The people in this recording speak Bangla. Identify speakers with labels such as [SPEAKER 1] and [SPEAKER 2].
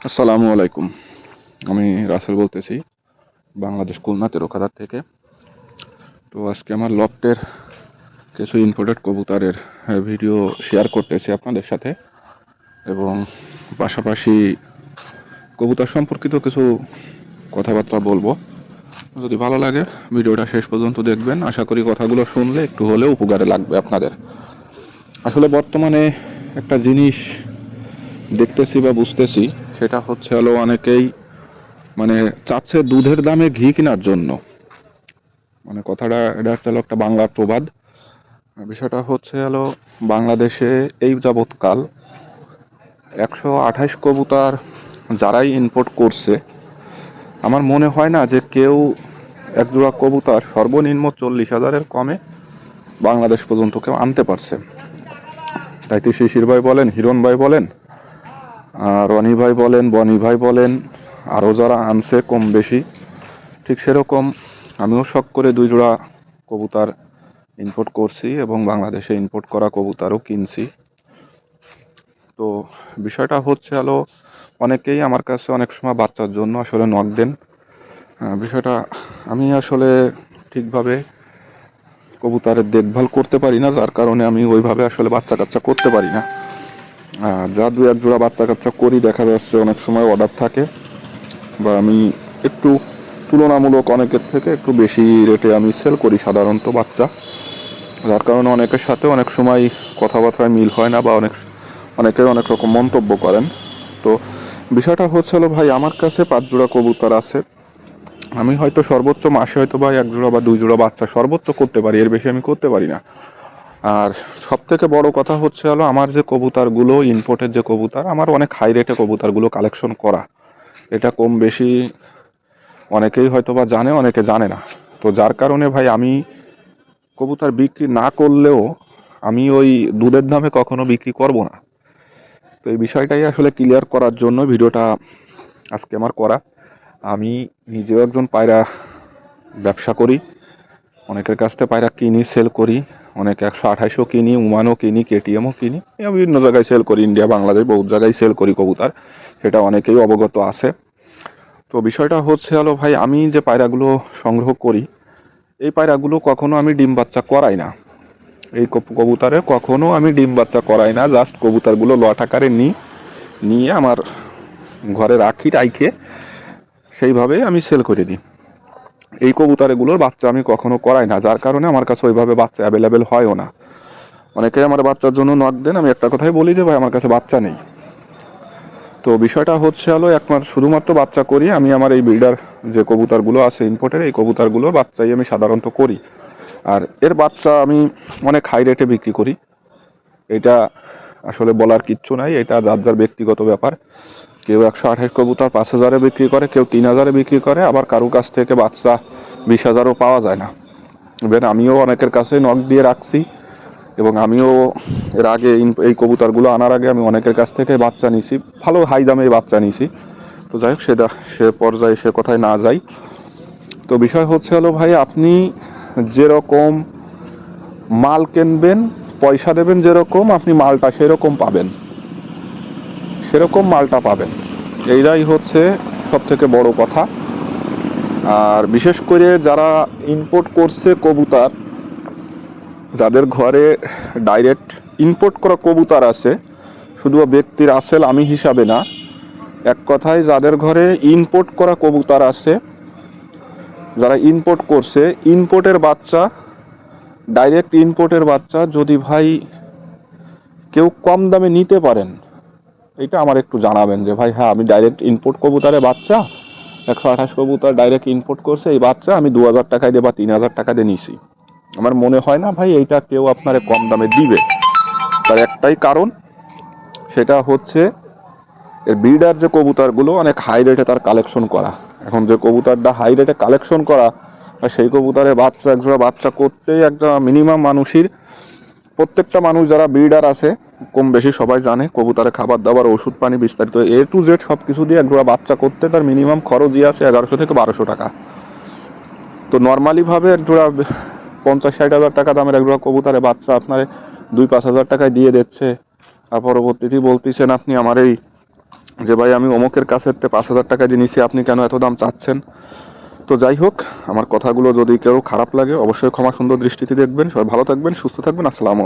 [SPEAKER 1] আসসালামু আলাইকুম। আমি রাসেল বলতেছি বাংলাদেশ খুলনা তেরোখাদার থেকে। তো আজকে আমার লফটের কিছু ইম্পোর্টেড কবুতরের ভিডিও শেয়ার করতেছি আপনাদের সাথে, এবং পাশাপাশি কবুতর সম্পর্কিত কিছু কথাবার্তা বলবো। যদি ভালো লাগে ভিডিওটা শেষ পর্যন্ত দেখবেন। আশা করি কথাগুলো শুনলে একটু হলেও উপকারে লাগবে আপনাদের। আসলে বর্তমানে একটা জিনিস দেখতেছি বা বুঝতেছি, সেটা হচ্ছে হলো অনেকেই চাচ্ছে দুধের দামে ঘি কেনার জন্য। কথাটা এটা হচ্ছে একটা বাংলা প্রবাদ। বিষয়টা হচ্ছে হলো বাংলাদেশে এই যাবৎকাল 128 কবুতর যারাই ইম্পোর্ট করছে, আমার মনে হয় না যে কেউ একজোড়া কবুতর সর্বনিম্ন 40,000-এর কমে বাংলাদেশ পর্যন্ত কেউ আনতে পারছে। তাইতে শিশির ভাই বলেন, হিরণ ভাই বলেন, রনি ভাই বলেন, বনি ভাই বলেন, আরও যারা আনছে কম বেশি, ঠিক সেরকম আমিও শখ করে 2 জোড়া কবুতর ইম্পোর্ট করছি এবং বাংলাদেশে ইম্পোর্ট করা কবুতরও কিনছি। তো বিষয়টা হচ্ছে হলো অনেকেই আমার কাছে অনেক সময় বাচ্চার জন্য আসলে নক দেন। বিষয়টা আমি আসলে ঠিকভাবে কবুতরের দেখভাল করতে পারি না, যার কারণে আমি ওইভাবে আসলে বাচ্চা কাচ্চা করতে পারি না। যা 2-1 জোড়া বাচ্চা কাচ্চা করি, দেখা যাচ্ছে অনেক সময় অর্ডার থাকে, বা আমি একটু তুলনামূলক অনেকের থেকে একটু বেশি রেটে আমি সেল করি সাধারণত বাচ্চা, যার কারণে অনেকের সাথে অনেক সময় কথাবার্তায় মিল হয় না, বা অনেকে অনেক রকম মন্তব্য করেন। তো বিষয়টা হচ্ছে হলো ভাই, আমার কাছে 5 জোড়া কবুতর আছে। আমি হয়তো সর্বোচ্চ মাসে হয়তো ভাই 1 জোড়া বা 2 জোড়া বাচ্চা সর্বোচ্চ করতে পারি, এর বেশি আমি করতে পারি না। আর সব থেকে বড় কথা হচ্ছে হলো আমার যে কবুতরগুলো ইম্পোর্টের যে কবুতর, আমার অনেক হাই রেটে কবুতরগুলো কালেকশন করা। এটা কম বেশি অনেকেই হয়তো বা জানে, অনেকে জানে না। তো যার কারণে ভাই আমি কবুতর বিক্রি না করলেও আমি ওই দুধের দামে কখনো বিক্রি করব না। তো এই বিষয়টাই আসলে ক্লিয়ার করার জন্য ভিডিওটা আজকে আমার করা। আমি নিজেও একজন পায়রা ব্যবসা করি, অনেকের কাছ থেকে পায়রা কিনি, সেল করি। অনেক 128ও কিনি, ওমানও কিনি, কেটিএমও কিনি, বিভিন্ন জায়গায় সেল করি, ইন্ডিয়া বাংলাদেশ বহুত জায়গায় সেল করি কবুতর, সেটা অনেকেই অবগত আছে। তো বিষয়টা হচ্ছে হলো ভাই, আমি যে পায়রাগুলো সংগ্রহ করি, এই পায়রাগুলো কখনো আমি ডিম বাচ্চা করাই না। এই কবুতরে কখনো আমি ডিম বাচ্চা করাই না, জাস্ট কবুতরগুলো লট আকারে নিয়ে আমার ঘরে রাখে সেইভাবেই আমি সেল করে দিই। এই কবুতরগুলোর বাচ্চা আমি কখনো করাই না, যার কারণে আমার কাছে ওইভাবে বাচ্চা অ্যাভেলেবেল হয়ও না। অনেকেই আমার বাচ্চার জন্য নক দেন, আমি একটা কথাই বলি যে ভাই আমার কাছে বাচ্চা নেই। তো বিষয়টা হচ্ছে হলো একমাত্র শুধুমাত্র বাচ্চা করি আমি আমার এই ব্রিডার যে কবুতরগুলো আছে ইম্পোর্টের, এই কবুতরগুলোর বাচ্চাই আমি সাধারণত করি। আর এর বাচ্চা আমি অনেক হাই রেটে বিক্রি করি। এটা আসলে বলার কিচ্ছু নাই, এটা যার যার ব্যক্তিগত ব্যাপার। কেউ 128 কবুতর 5,000-এ বিক্রি করে, কেউ 3,000-এ বিক্রি করে, আবার কারো কাছ থেকে বাচ্চা 20,000-ও পাওয়া যায় না। ইভেন আমিও অনেকের কাছে নক দিয়ে রাখছি, এবং আমিও এর আগে এই কবুতরগুলো আনার আগে আমি অনেকের কাছ থেকে বাচ্চা নিছি, ভালো হাই দামে বাচ্চা নিছি। তো যাই হোক, সে পর্যায়ে সে কথায় না যাই। তো বিষয় হচ্ছে হলো ভাই, আপনি যেরকম মাল কিনবেন, পয়সা দেবেন যেরকম, আপনি মালটা সেরকম পাবেন, সেরকম মালটা পাবেন। এইটাই হচ্ছে সব থেকে বড় কথা। আর বিশেষ করে যারা ইম্পোর্ট করছে কবুতর, যাদের ঘরে ডাইরেক্ট ইম্পোর্ট করা কবুতর আছে, শুধু ব্যক্তির আসল আমি হিসাবে না, এক কথায় যাদের ঘরে ইম্পোর্ট করা কবুতর আছে, যারা ইম্পোর্ট করছে, ইম্পোর্টের বাচ্চা, ডাইরেক্ট ইম্পোর্টের বাচ্চা যদি ভাই কেউ কম দামে নিতে পারেন, এটা আমার একটু জানাবেন যে ভাই হ্যাঁ আমি ডাইরেক্ট ইম্পোর্ট কবুতরের বাচ্চা 128 কবুতর ডাইরেক্ট ইম্পোর্ট করছে, এই বাচ্চা আমি 2,000 টাকায় দিয়ে বা 3,000 টাকা দিয়ে নিছি। আমার মনে হয় না ভাই এইটা কেউ আপনারে কম দামে দিবে। তার একটাই কারণ, সেটা হচ্ছে এর ব্রিডার যে কবুতরগুলো অনেক হাই রেটে তার কালেকশন করা। এখন যে কবুতরটা হাই রেটে কালেকশন করা, সেই কবুতরের বাচ্চা একজোড়া বাচ্চা করতেই একটা মিনিমাম মানুষের, প্রত্যেকটা মানুষ যারা ব্রিডার আছে কম বেশি সবাই জানে, কবুতরের খাবার দাবার ওষুধ পানি বিস্তারিত A to Z সব কিছু দিয়ে একজোড়া বাচ্চা করতে তার মিনিমাম খরচই আছে 1100 থেকে 1200 টাকা। তো নর্মালি ভাবে একজোড়া 50-60 হাজার টাকা দামের একজোড়া কবুতরের বাচ্চা আপনার 2-5 হাজার টাকায় দিয়ে দিচ্ছে, আর পরবর্তীতে বলতেছেন আপনি আমার এই যে ভাই আমি অমুকের কাছে 5,000 টাকা দিয়ে নিছি, আপনি কেন এত দাম চাচ্ছেন। তো যাই হোক, আমার কথাগুলো যদি কেউ খারাপ লাগে অবশ্যই ক্ষমা সুন্দর দৃষ্টিতে দেখবেন। সবাই ভালো থাকবেন, সুস্থ থাকবেন। আসসালামু